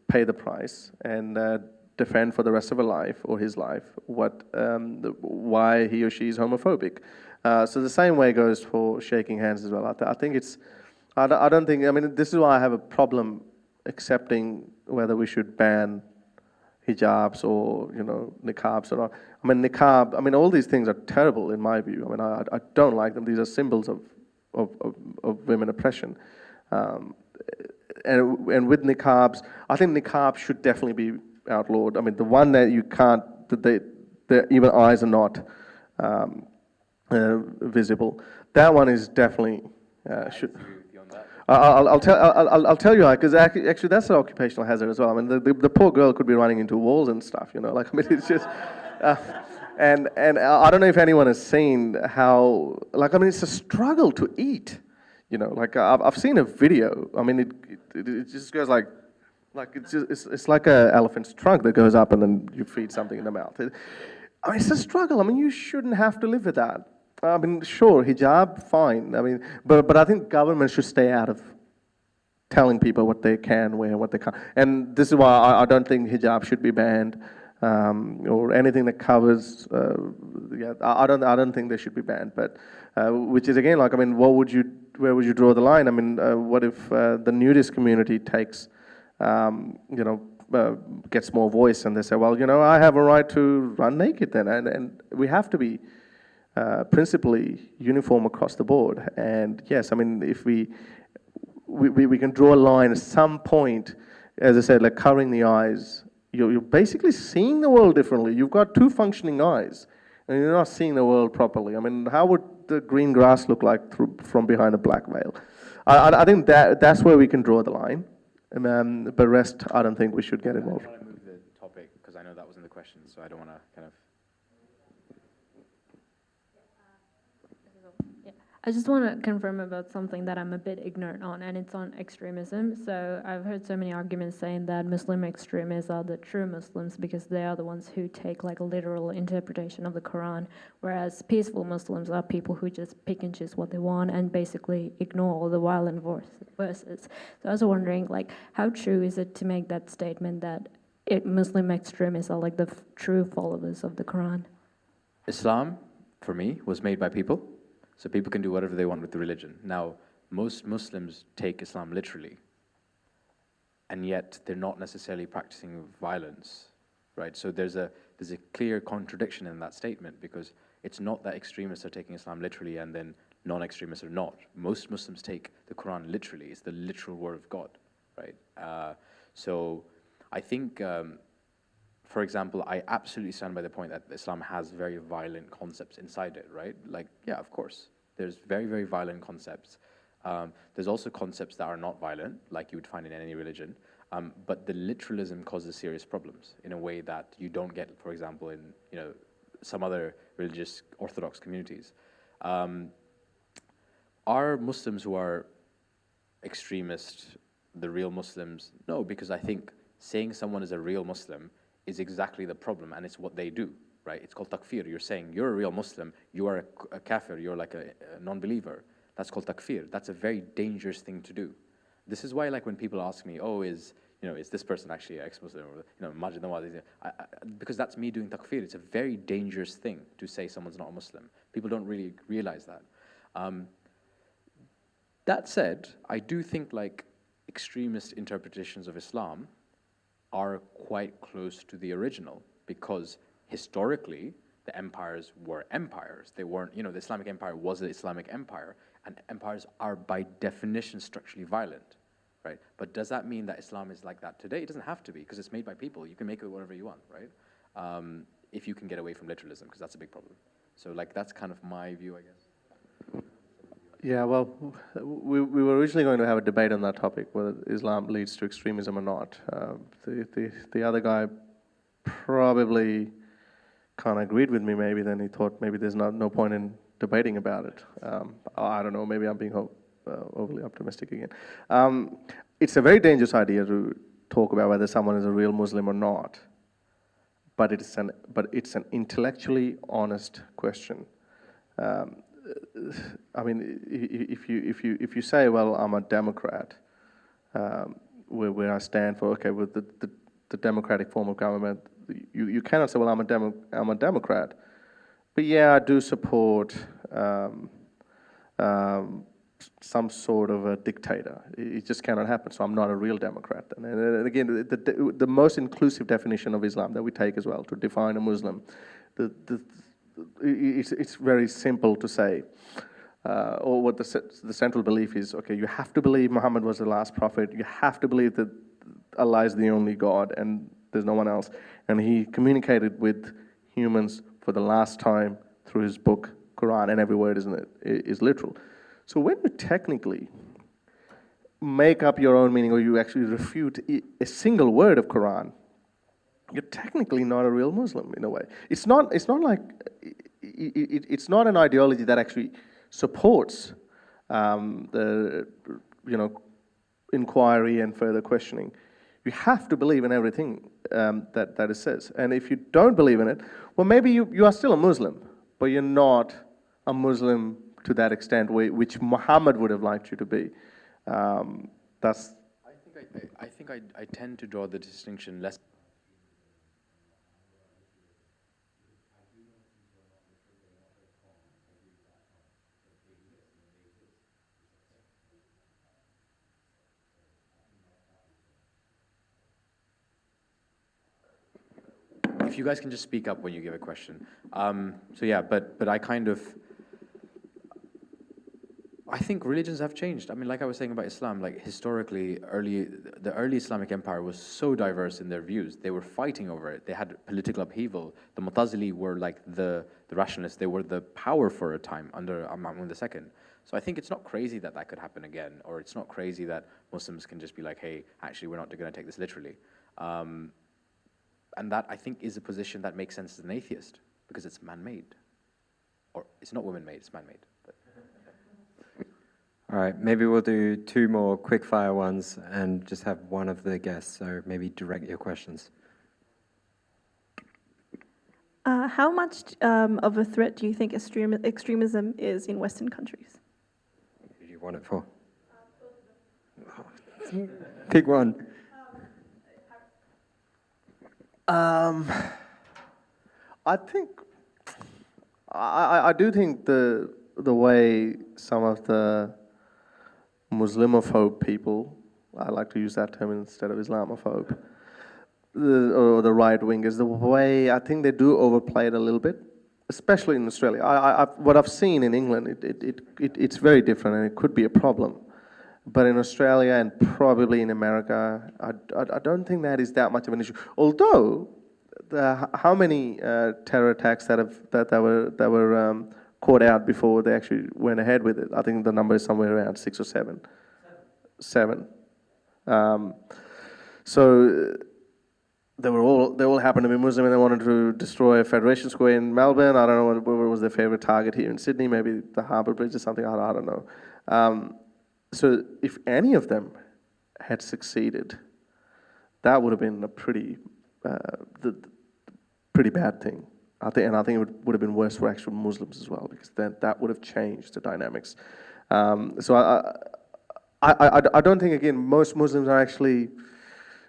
pay the price and defend for the rest of her life or his life why he or she is homophobic. So the same way goes for shaking hands as well. I think it's. I don't think. I mean, this is why I have a problem accepting whether we should ban hijabs or niqabs or not. I mean, niqab. I mean, all these things are terrible in my view. I mean, I don't like them. These are symbols of women oppression. And with niqabs, I think niqab should definitely be outlawed. I mean, the one that you can't, their even eyes are not visible. That one is definitely should. I'll tell you why, because actually that's an occupational hazard as well. I mean, the poor girl could be running into walls and stuff. Like, I mean, it's just. And I don't know if anyone has seen how, like, I mean, it's a struggle to eat. Like I've seen a video. I mean, it just goes like it's like an elephant's trunk that goes up and then you feed something in the mouth. I mean, it's a struggle. I mean, you shouldn't have to live with that. I mean, sure, hijab, fine. I mean, but I think government should stay out of telling people what they can wear and what they can't. And this is why I don't think hijab should be banned. Or anything that covers, I don't think they should be banned. But which is again, like, I mean, where would you draw the line? I mean, what if the nudist community takes, gets more voice and they say, well, I have a right to run naked then, and we have to be principally uniform across the board. And yes, I mean, if we can draw a line at some point, as I said, like covering the eyes. You're basically seeing the world differently. You've got two functioning eyes, and you're not seeing the world properly. I mean, how would the green grass look like from behind a black veil? I think that's where we can draw the line. But rest, I don't think we should get involved. I want to move the topic, because I know that wasn't the question, so I don't want to kind of... I just want to confirm about something that I'm a bit ignorant on, and it's on extremism. So I've heard so many arguments saying that Muslim extremists are the true Muslims because they are the ones who take like a literal interpretation of the Quran, whereas peaceful Muslims are people who just pick and choose what they want and basically ignore all the violent verses. So I was wondering, like, how true is it to make that statement that Muslim extremists are like the true followers of the Quran? Islam, for me, was made by people. So people can do whatever they want with the religion. Now, most Muslims take Islam literally. and yet they're not necessarily practicing violence, right? So there's a clear contradiction in that statement, because it's not that extremists are taking Islam literally and then non-extremists are not. Most Muslims take the Quran literally. It's the literal word of God, right? So I think, for example, I absolutely stand by the point that Islam has very violent concepts inside it, right? Like, yeah, of course, there's very, very violent concepts. There's also concepts that are not violent, like you would find in any religion, but the literalism causes serious problems in a way that you don't get, for example, in some other religious orthodox communities. Are Muslims who are extremist the real Muslims? No, because I think saying someone is a real Muslim is exactly the problem, and it's what they do, right? It's called takfir. You're saying you're a real Muslim, you are a kafir, you're like a non-believer. That's called takfir. That's a very dangerous thing to do. This is why, like, when people ask me, oh, is this person actually ex-Muslim, or Majid Nawaz, because that's me doing takfir. It's a very dangerous thing to say someone's not a Muslim. People don't really realize that. That said, I do think like extremist interpretations of Islam are quite close to the original, because historically the empires were empires. They weren't, the Islamic Empire was an Islamic empire, and empires are by definition structurally violent, right? But does that mean that Islam is like that today? It doesn't have to be, because it's made by people. You can make it whatever you want, right? If you can get away from literalism, because that's a big problem. So like that's kind of my view, I guess. Yeah, well, we were originally going to have a debate on that topic, whether Islam leads to extremism or not. The other guy probably kind of agreed with me, maybe. Then he thought maybe there's no point in debating about it. I don't know, maybe I'm being overly optimistic again. It's a very dangerous idea to talk about whether someone is a real Muslim or not, but it's an intellectually honest question. I mean, if you say, well, I'm a Democrat, where I stand for, okay, with the democratic form of government, you cannot say, well, I'm a Democrat, but yeah, I do support some sort of a dictator. It just cannot happen. So I'm not a real Democrat. And again, the most inclusive definition of Islam that we take as well to define a Muslim, it's very simple to say, or what the central belief is, okay, you have to believe Muhammad was the last prophet, you have to believe that Allah is the only God and there's no one else, and he communicated with humans for the last time through his book, Quran, and every word is literal. So when you technically make up your own meaning, or you actually refute a single word of Quran, you're technically not a real Muslim in a way. It's not like it's not an ideology that actually supports the inquiry and further questioning. You have to believe in everything that it says. And if you don't believe in it, well, maybe you are still a Muslim, but you're not a Muslim to that extent which Muhammad would have liked you to be. That's. I think I tend to draw the distinction less. If you guys can just speak up when you give a question. So yeah, but I think religions have changed. I mean, like I was saying about Islam, like historically, the early Islamic empire was so diverse in their views. They were fighting over it. They had political upheaval. The Mu'tazili were like the rationalists. They were the power for a time under Ma'mun II. So I think it's not crazy that could happen again, or it's not crazy that Muslims can just be like, hey, actually, we're not going to take this literally. And that, I think, is a position that makes sense as an atheist, because it's man-made. Or it's not woman-made, it's man-made. All right, maybe we'll do 2 more quick-fire ones and just have one of the guests, so maybe direct your questions. How much of a threat do you think extremism is in Western countries? Who do you want it for? Pick one. I do think the way some of the Muslimophobe people I like to use that term instead of Islamophobe, or the right wing, is the way I think they do overplay it a little bit, especially in Australia. What I've seen in England, it's very different, and it could be a problem. But in Australia and probably in America, I don't think that is that much of an issue. Although, how many terror attacks that were caught out before they actually went ahead with it? I think the number is somewhere around 6 or 7. 7. So they all happened to be Muslim, and they wanted to destroy Federation Square in Melbourne. I don't know what was their favorite target here in Sydney, maybe the Harbour Bridge or something. I don't know. So if any of them had succeeded, that would have been a pretty bad thing. I think it would have been worse for actual Muslims as well, because then that would have changed the dynamics. So I don't think, again, most Muslims are actually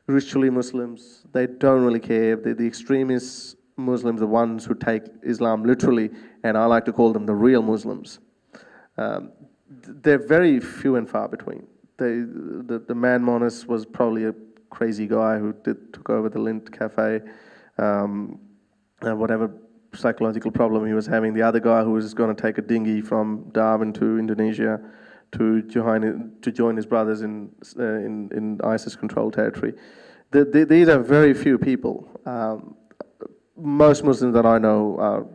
ritually Muslims. They don't really care. The extremist Muslims, the ones who take Islam literally, and I like to call them the real Muslims, they're very few and far between. The man Monis was probably a crazy guy who took over the Lint Cafe, and whatever psychological problem he was having. The other guy who was going to take a dinghy from Darwin to Indonesia to join his brothers in ISIS-controlled territory. These are very few people. Most Muslims that I know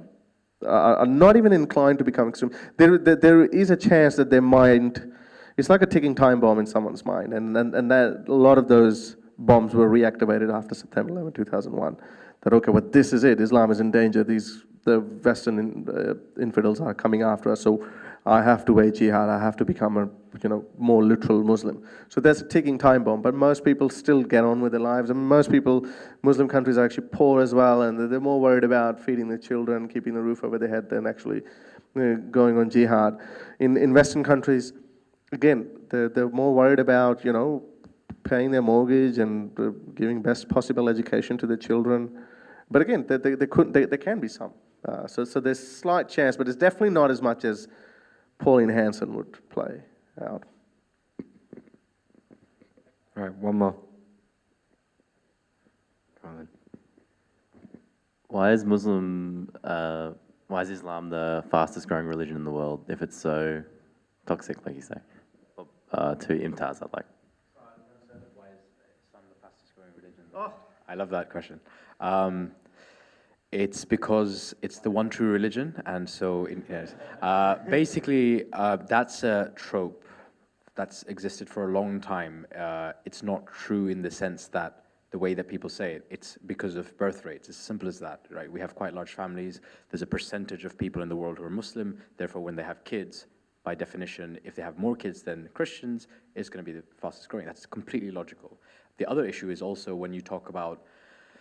are not even inclined to become extreme. There is a chance that their mind, it's like a ticking time bomb in someone's mind, and that a lot of those bombs were reactivated after September 11, 2001. That, okay, well, this is it. Islam is in danger. The Western infidels are coming after us. So I have to wage jihad. I have to become a more literal Muslim. So that's a ticking time bomb. But most people still get on with their lives. And most people, Muslim countries are actually poor as well, and they're more worried about feeding their children, keeping the roof over their head, than actually going on jihad. In Western countries, again, they're more worried about paying their mortgage and giving best possible education to their children. But again, there can be some. So there's slight chance, but it's definitely not as much as Pauline Hanson would play out. All right, one more. Go on then. Why is Islam the fastest growing religion in the world if it's so toxic, like you say? To Imtiaz, I'd like. Why is Islam the fastest growing religion? Oh, I love that question. It's because it's the one true religion, and so basically that's a trope that's existed for a long time. It's not true in the sense that the way that people say it. It's because of birth rates. It's as simple as that, right? We have quite large families. There's a percentage of people in the world who are Muslim. Therefore, when they have kids, by definition, if they have more kids than Christians, it's going to be the fastest growing. That's completely logical. The other issue is also when you talk about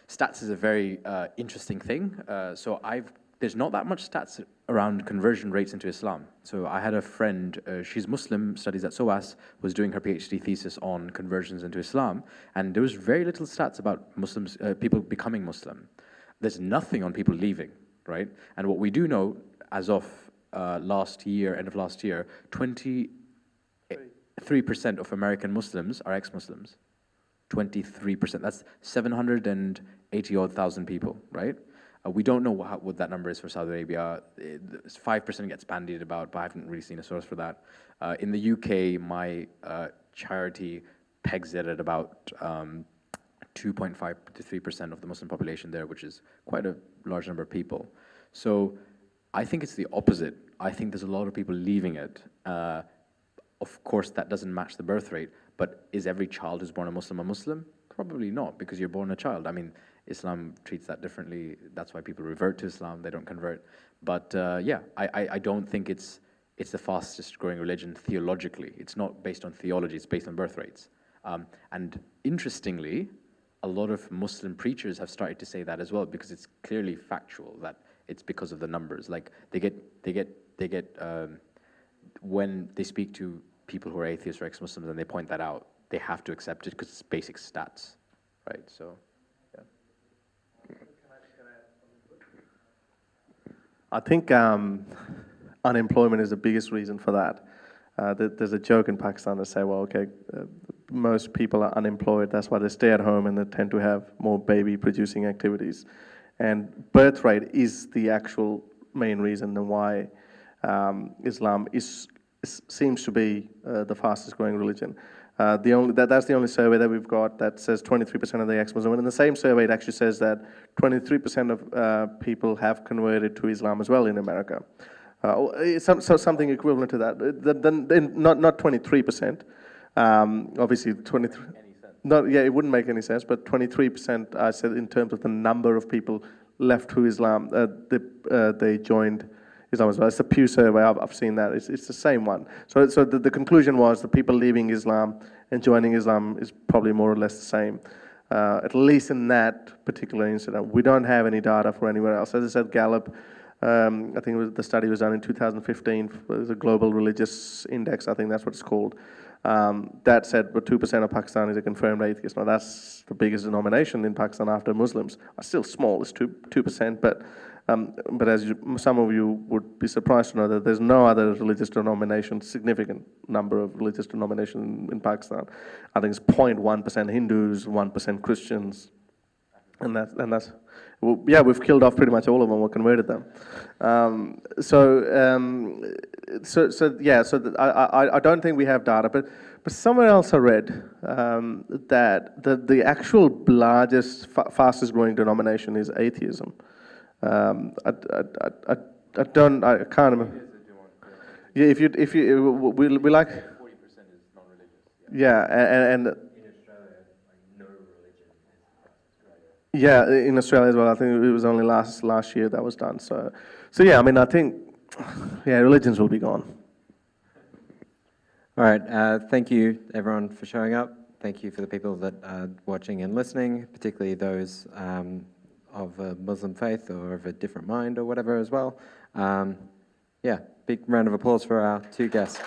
stats is a very interesting thing. There's not that much stats around conversion rates into Islam. So I had a friend, she's Muslim, studies at SOAS, was doing her PhD thesis on conversions into Islam, and there was very little stats about Muslims, people becoming Muslim. There's nothing on people leaving, right? And what we do know, as of last year, end of last year, 23% of American Muslims are ex-Muslims. 23%. That's 780,000 people, right? We don't know what that number is for Saudi Arabia. 5% gets bandied about, but I haven't really seen a source for that. In the UK, my charity pegs it at about 2.5 to 3% of the Muslim population there, which is quite a large number of people. So I think it's the opposite. I think there's a lot of people leaving it. Of course, that doesn't match the birth rate, but is every child who's born a Muslim? Probably not, because you're born a child. I mean, Islam treats that differently. That's why people revert to Islam, they don't convert. But yeah, I don't think it's the fastest growing religion theologically. It's not based on theology, it's based on birth rates. And interestingly, a lot of Muslim preachers have started to say that as well, because it's clearly factual that it's because of the numbers. Like they get when they speak to people who are atheists or ex-Muslims and they point that out, they have to accept it because it's basic stats, right? So, yeah. I think unemployment is the biggest reason for that. There's a joke in Pakistan that say, well, okay, most people are unemployed. That's why they stay at home and they tend to have more baby-producing activities. And birth rate is the actual main reason why Islam seems to be the fastest-growing religion. That's the only survey that we've got that says 23% of the ex-Muslim. And in the same survey, it actually says that 23% of people have converted to Islam as well in America. Something equivalent to that. Not 23%. Obviously, 23. Yeah, it wouldn't make any sense. But 23%, I said, in terms of the number of people left to Islam, they joined Islam as well. It's the Pew survey. I've seen that. It's the same one. So the conclusion was the people leaving Islam and joining Islam is probably more or less the same. At least in that particular incident, we don't have any data for anywhere else. As I said, Gallup. I think the study was done in 2015. The Global Religious Index, I think that's what it's called. That said, but 2% of Pakistanis are confirmed atheists. Now that's the biggest denomination in Pakistan after Muslims. Still small, it's 2%, but as some of you would be surprised to know that there's no other religious denomination, significant number of religious denominations in Pakistan. I think it's 0.1% Hindus, 1% Christians, and that's. Well, yeah, we've killed off pretty much all of them or converted them. I don't think we have data, but somewhere else I read that the actual largest, fastest growing denomination is atheism. I can't remember. Yeah, if you we like. 40% is non-religious. Yeah, and yeah, in Australia as well. I think it was only last year that was done. So yeah, I mean, I think, yeah, religions will be gone. All right, thank you everyone for showing up. Thank you for the people that are watching and listening, particularly those of a Muslim faith or of a different mind or whatever as well. Yeah, big round of applause for our two guests.